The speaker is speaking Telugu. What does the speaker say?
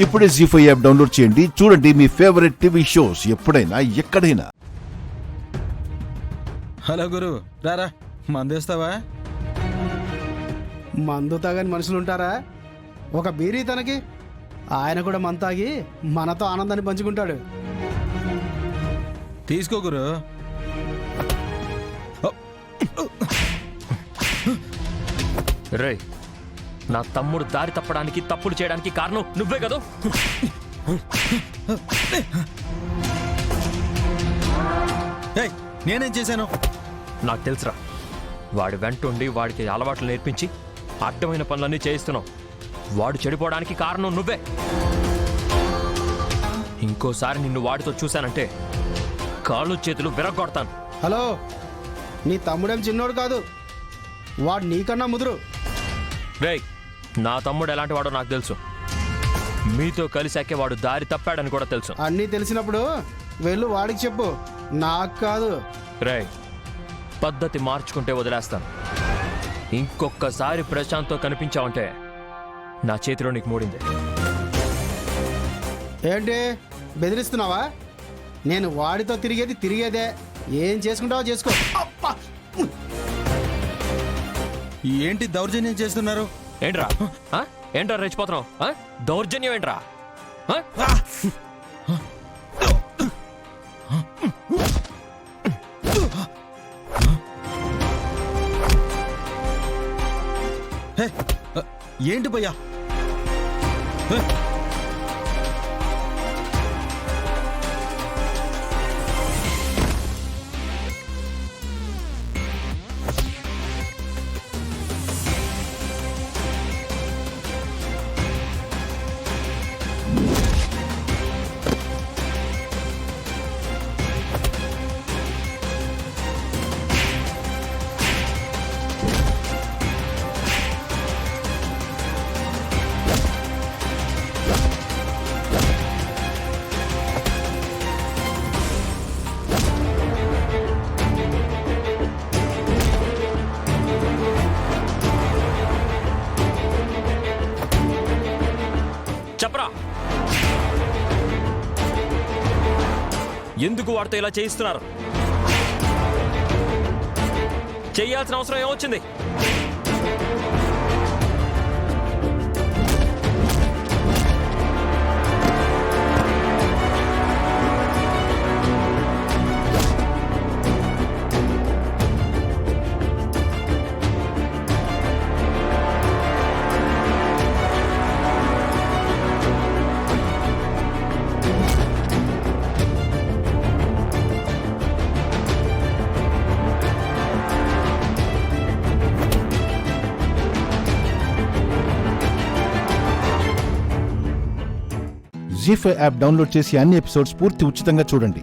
ఇప్పుడే జీ5 యాప్ డౌన్లోడ్ చేయండి. చూడండి మీ ఫేవరెట్ టీవీ షోస్ ఎప్పుడైనా ఎక్కడైనా. హలో గురు, రారా మందేస్తావా? మందు తాగని మనుషులుంటారా? ఒక బీరీ తనకి, ఆయన కూడా మందు తాగి మనతో ఆనందాన్ని పంచుకుంటాడు. తీసుకో గురు. రే, నా తమ్ముడు దారి తప్పడానికి, తప్పులు చేయడానికి కారణం నువ్వే కదా. ఏయ్, నేనేం చేశాను? నాకు తెలుసురా. వాడి వెంటుండి వాడికి అలవాట్లు నేర్పించి అడ్డమైన పనులన్నీ చేయిస్తున్నావు. వాడు చెడిపోవడానికి కారణం నువ్వే. ఇంకోసారి నిన్ను వాడితో చూశానంటే కాళ్ళు చేతులు విరగొడతాను. హలో, నీ తమ్ముడేం చిన్నోడు కాదు, వాడు నీకన్నా ముదురు. రేయ్, నా తమ్ముడు ఎలాంటి వాడో నాకు తెలుసు. మీతో కలిసాకే వాడు దారి తప్పాడని కూడా తెలుసు. అన్నీ తెలిసినప్పుడు వెళ్ళు వాడికి చెప్పు, నాకు కాదు. రేయ్, పద్ధతి మార్చుకుంటే వదిలేస్తాను. ఇంకొక్కసారి ప్రశాంత్తో కనిపించావంటే నా చేతిలో నీకు మూడింది. ఏంటి బెదిరిస్తున్నావా? నేను వాడితో తిరిగేదే. ఏం చేసుకుంటావో చేసుకో. అబ్బా! ఏంటి దౌర్జన్యం చేస్తున్నారు? ఏంట్రా ఏంట్రా రెచ్చిపోతున్నావు? దౌర్జన్యం ఏంట్రా? ఏంటి భయ్యా? చెప్పరా, ఎందుకు వాడితో ఇలా చేయిస్తున్నారు? చేయాల్సిన అవసరం ఏమొచ్చింది? జీ5 యాప్ డౌన్లోడ్ చేసి అన్ని ఎపిసోడ్స్ పూర్తి ఉచితంగా చూడండి.